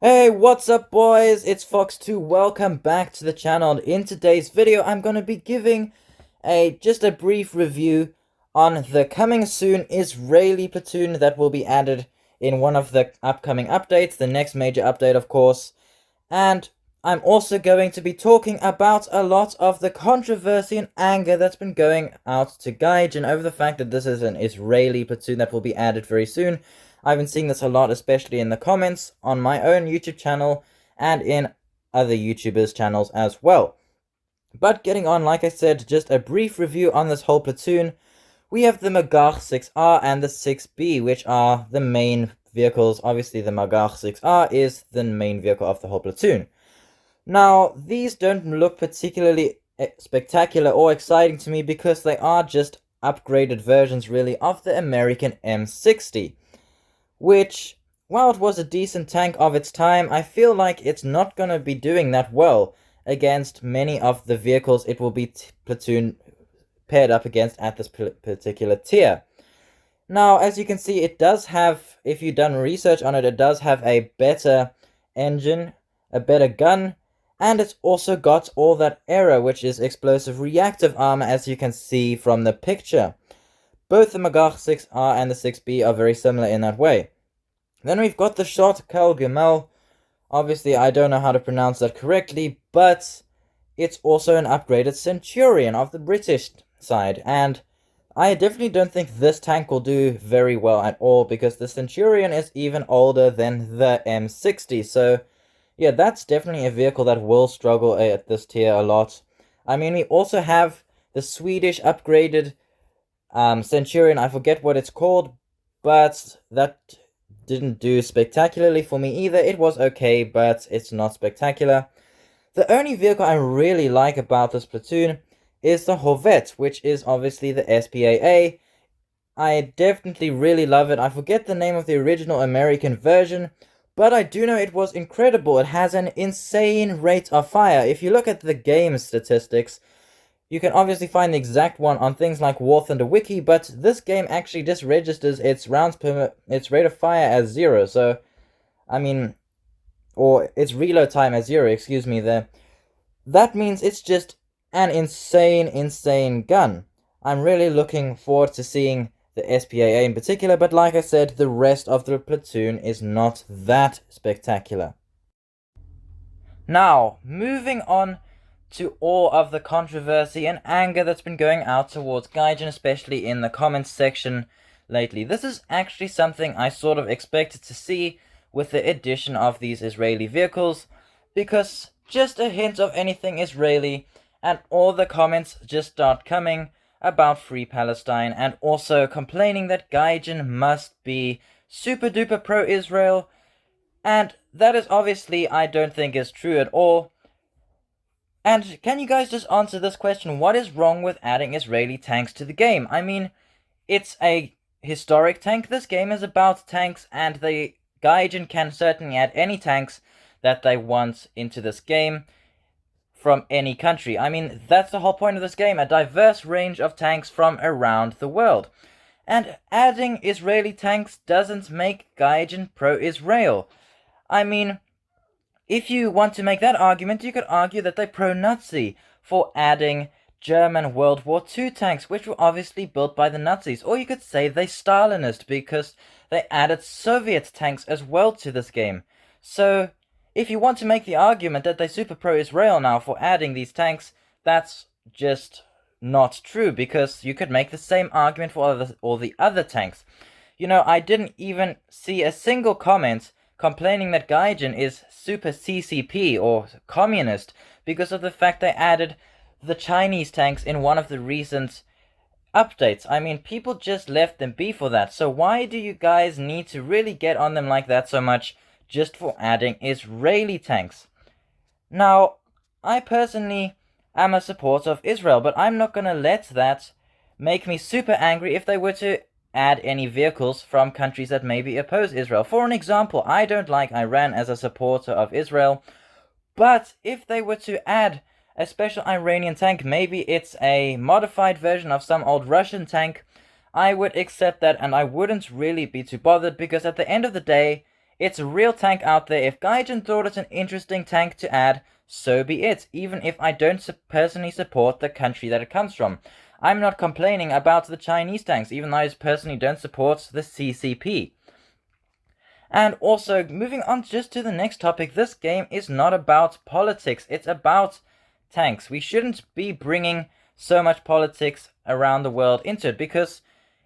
Hey, what's up boys? It's Fox2. Welcome back to the channel. And in today's video, I'm going to be giving just a brief review on the coming soon Israeli platoon that will be added in one of the upcoming updates, the next major update of course. And I'm also going to be talking about a lot of the controversy and anger that's been going out to Gaijin over the fact that this is an Israeli platoon that will be added very soon. I've been seeing this a lot, especially in the comments on my own YouTube channel and in other YouTubers' channels as well. But getting on, like I said, just a brief review on this whole platoon. We have the Magach 6R and the 6B, which are the main vehicles. Obviously, the Magach 6R is the main vehicle of the whole platoon. Now, these don't look particularly spectacular or exciting to me because they are just upgraded versions, really, of the American M60. Which, while it was a decent tank of its time, I feel like it's not going to be doing that well against many of the vehicles it will be platoon paired up against at this particular tier. Now, as you can see, it does have, if you've done research on it, it does have a better engine, a better gun, and it's also got all that ERA, which is explosive reactive armor, as you can see from the picture. Both the Magach 6R and the 6B are very similar in that way. Then we've got the Shot Kal Gimel. Obviously, I don't know how to pronounce that correctly, but it's also an upgraded Centurion of the British side. And I definitely don't think this tank will do very well at all, because the Centurion is even older than the M60. So, yeah, that's definitely a vehicle that will struggle at this tier a lot. I mean, we also have the Swedish upgraded Centurion. I forget what it's called, but that didn't do spectacularly for me either. It was okay, but it's not spectacular. The only vehicle I really like about this platoon is the Horvet, which is obviously the SPAA. I definitely really love it. I forget the name of the original American version, but I do know it was incredible. It has an insane rate of fire. If you look at the game statistics, you can obviously find the exact one on things like War Thunder Wiki, but this game actually just registers its rounds per its rate of fire as 0. So, I mean, or its reload time as 0. Excuse me there. That means it's just an insane gun. I'm really looking forward to seeing the SPAA in particular, but like I said, the rest of the platoon is not that spectacular. Now, moving on to all of the controversy and anger that's been going out towards Gaijin, especially in the comments section lately. This is actually something I sort of expected to see with the addition of these Israeli vehicles, because just a hint of anything Israeli and all the comments just start coming about Free Palestine, and also complaining that Gaijin must be super duper pro-Israel, and that is obviously, I don't think, is true at all. And can you guys just answer this question? What is wrong with adding Israeli tanks to the game? I mean, it's a historic tank. This game is about tanks, and the Gaijin can certainly add any tanks that they want into this game from any country. I mean, that's the whole point of this game, a diverse range of tanks from around the world. And adding Israeli tanks doesn't make Gaijin pro-Israel. I mean, if you want to make that argument, you could argue that they're pro-Nazi for adding German World War II tanks, which were obviously built by the Nazis. Or you could say they're Stalinist because they added Soviet tanks as well to this game. So, if you want to make the argument that they're super pro-Israel now for adding these tanks, that's just not true, because you could make the same argument for all the other tanks. You know, I didn't even see a single comment complaining that Gaijin is super CCP or communist because of the fact they added the Chinese tanks in one of the recent updates. I mean, people just left them be for that. So why do you guys need to really get on them like that so much just for adding Israeli tanks? Now, I personally am a supporter of Israel, but I'm not gonna let that make me super angry if they were to add any vehicles from countries that maybe oppose Israel. For an example, I don't like Iran as a supporter of Israel, but if they were to add a special Iranian tank, maybe it's a modified version of some old Russian tank, I would accept that, and I wouldn't really be too bothered, because at the end of the day, It's a real tank out there. If Gaijin thought it's an interesting tank to add, so be it, even if I don't personally support the country that it comes from. I'm not complaining about the Chinese tanks, even though I personally don't support the CCP. And also, moving on just to the next topic, this game is not about politics, it's about tanks. We shouldn't be bringing so much politics around the world into it, because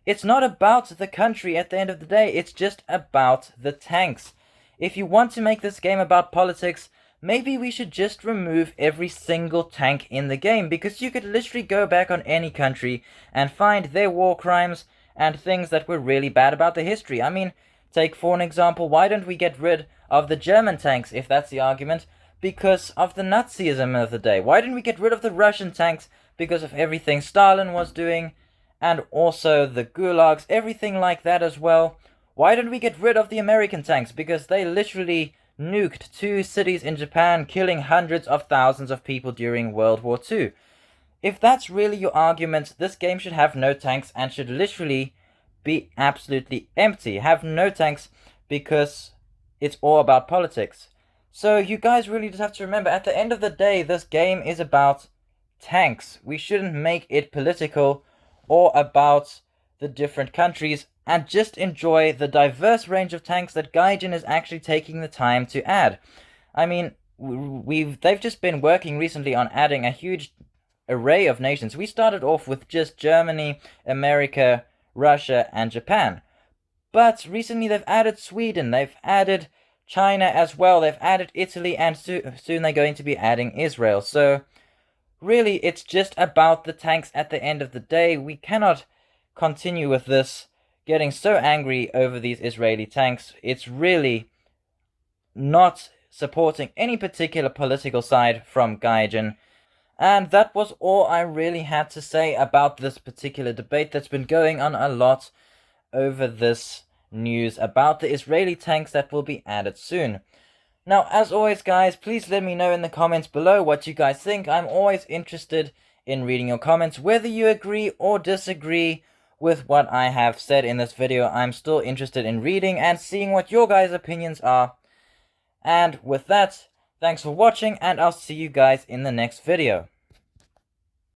it's not about the country at the end of the day, it's just about the tanks. If you want to make this game about politics, maybe we should just remove every single tank in the game, because you could literally go back on any country and find their war crimes and things that were really bad about the history. I mean, take for an example, why don't we get rid of the German tanks, if that's the argument, because of the Nazism of the day? Why didn't we get rid of the Russian tanks because of everything Stalin was doing, and also the gulags, everything like that as well? Why didn't we get rid of the American tanks? Because they literally nuked 2 cities in Japan, killing hundreds of thousands of people during World War II. If that's really your argument, this game should have no tanks and should literally be absolutely empty. Have no tanks, because it's all about politics. So you guys really just have to remember, at the end of the day, this game is about tanks. We shouldn't make it political or about the different countries, and just enjoy the diverse range of tanks that Gaijin is actually taking the time to add. I mean, they've just been working recently on adding a huge array of nations. We started off with just Germany, America, Russia, and Japan. But recently they've added Sweden, they've added China as well, they've added Italy, and soon they're going to be adding Israel. So really, it's just about the tanks at the end of the day. We cannot continue with this, getting so angry over these Israeli tanks. It's really not supporting any particular political side from Gaijin. And that was all I really had to say about this particular debate that's been going on a lot over this news about the Israeli tanks that will be added soon. Now, as always, guys, please let me know in the comments below what you guys think. I'm always interested in reading your comments, whether you agree or disagree with what I have said in this video. I'm still interested in reading and seeing what your guys' opinions are. And with that, thanks for watching, and I'll see you guys in the next video.